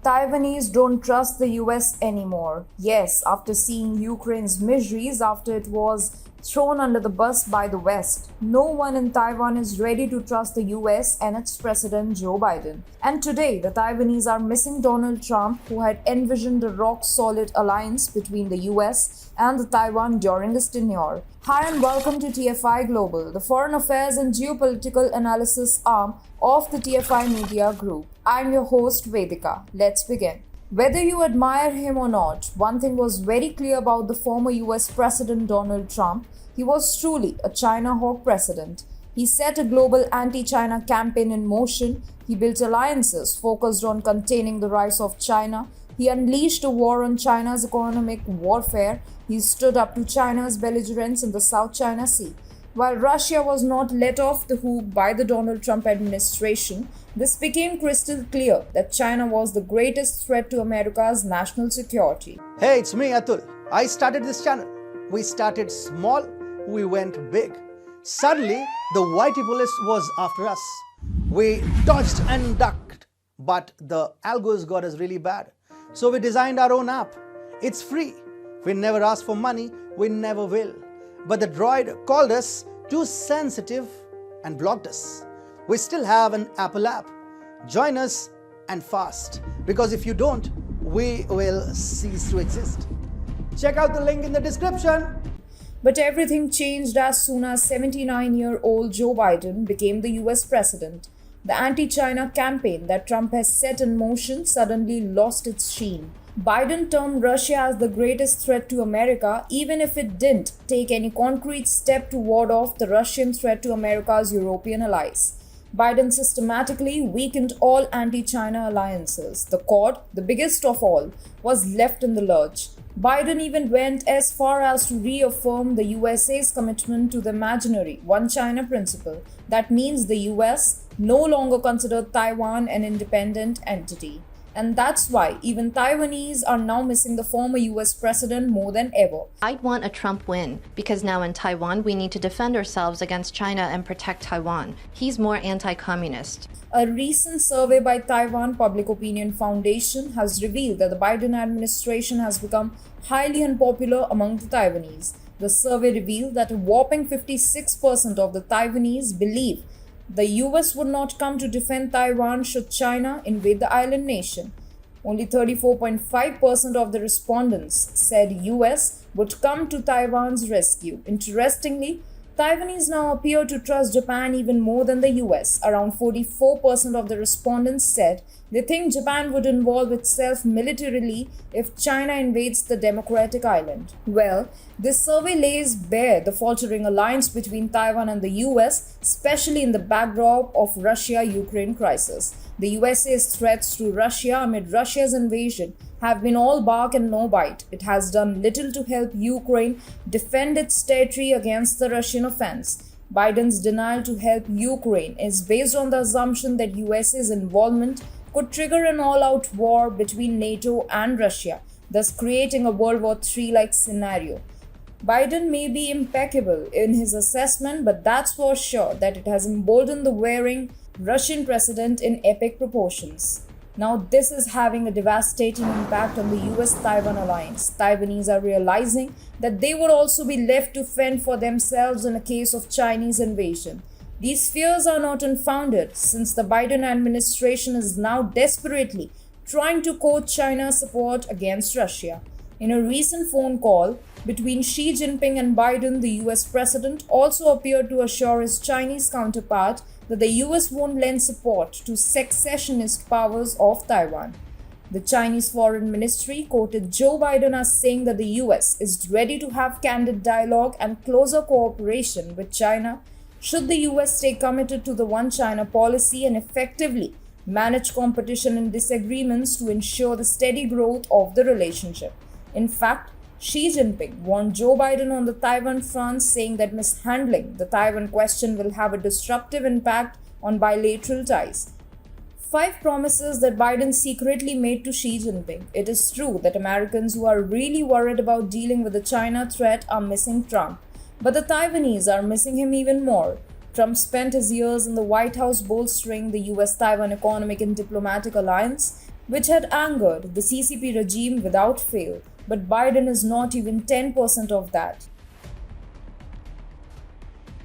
Taiwanese don't trust the US anymore. Yes, after seeing Ukraine's miseries after it was thrown under the bus by the West, no one in Taiwan is ready to trust the US and its President Joe Biden. And today, the Taiwanese are missing Donald Trump, who had envisioned a rock-solid alliance between the US and the Taiwan during his tenure. Hi and welcome to TFI Global, the foreign affairs and geopolitical analysis arm of the TFI Media Group. I'm your host Vedika. Let's begin. Whether you admire him or not, one thing was very clear about the former US President Donald Trump. He was truly a China hawk president. He set a global anti-China campaign in motion. He built alliances focused on containing the rise of China. He unleashed a war on China's economic warfare. He stood up to China's belligerence in the South China Sea. While Russia was not let off the hook by the Donald Trump administration, this became crystal clear that China was the greatest threat to America's national security. Hey, it's me, Atul. I started this channel. We started small, we went big. Suddenly, the whitey police was after us. We dodged and ducked, but the algos got us really bad. So we designed our own app. It's free. We never asked for money, we never will. But the droid called us too sensitive and blocked us. We still have an Apple app. Join us and fast, because if you don't, we will cease to exist. Check out the link in the description. But everything changed as soon as 79-year-old Joe Biden became the US president. The anti-China campaign that Trump has set in motion suddenly lost its sheen. Biden termed Russia as the greatest threat to America, even if it didn't take any concrete step to ward off the Russian threat to America's European allies. Biden systematically weakened all anti-China alliances. The Quad, the biggest of all, was left in the lurch. Biden even went as far as to reaffirm the USA's commitment to the imaginary One China principle. That means the US no longer considered Taiwan an independent entity. And that's why even Taiwanese are now missing the former US president more than ever. I'd want a Trump win, because now in Taiwan we need to defend ourselves against China and protect Taiwan. He's more anti-communist. A recent survey by Taiwan Public Opinion Foundation has revealed that the Biden administration has become highly unpopular among the Taiwanese. The survey revealed that a whopping 56% of the Taiwanese believe the US would not come to defend Taiwan should China invade the island nation. Only 34.5% of the respondents said US would come to Taiwan's rescue. Interestingly, Taiwanese now appear to trust Japan even more than the US. Around 44% of the respondents said they think Japan would involve itself militarily if China invades the democratic island. Well, this survey lays bare the faltering alliance between Taiwan and the US, especially in the backdrop of Russia-Ukraine crisis. The USA's threats to Russia amid Russia's invasion have been all bark and no bite. It has done little to help Ukraine defend its territory against the Russian offense. Biden's denial to help Ukraine is based on the assumption that USA's involvement could trigger an all-out war between NATO and Russia, thus creating a World War III-like scenario. Biden may be impeccable in his assessment, but that's for sure that it has emboldened the warring Russian president in epic proportions. Now, this is having a devastating impact on the US-Taiwan alliance. Taiwanese are realizing that they would also be left to fend for themselves in a case of Chinese invasion. These fears are not unfounded, since the Biden administration is now desperately trying to court China's support against Russia. In a recent phone call between Xi Jinping and Biden, the US president also appeared to assure his Chinese counterpart that the US won't lend support to secessionist powers of Taiwan. The Chinese Foreign Ministry quoted Joe Biden as saying that the US is ready to have candid dialogue and closer cooperation with China should the US stay committed to the One China policy and effectively manage competition and disagreements to ensure the steady growth of the relationship. In fact, Xi Jinping warned Joe Biden on the Taiwan front, saying that mishandling the Taiwan question will have a disruptive impact on bilateral ties. 5 promises that Biden secretly made to Xi Jinping. It is true that Americans who are really worried about dealing with the China threat are missing Trump, but the Taiwanese are missing him even more. Trump spent his years in the White House bolstering the US-Taiwan economic and diplomatic alliance. which had angered the CCP regime without fail. But Biden is not even 10% of that.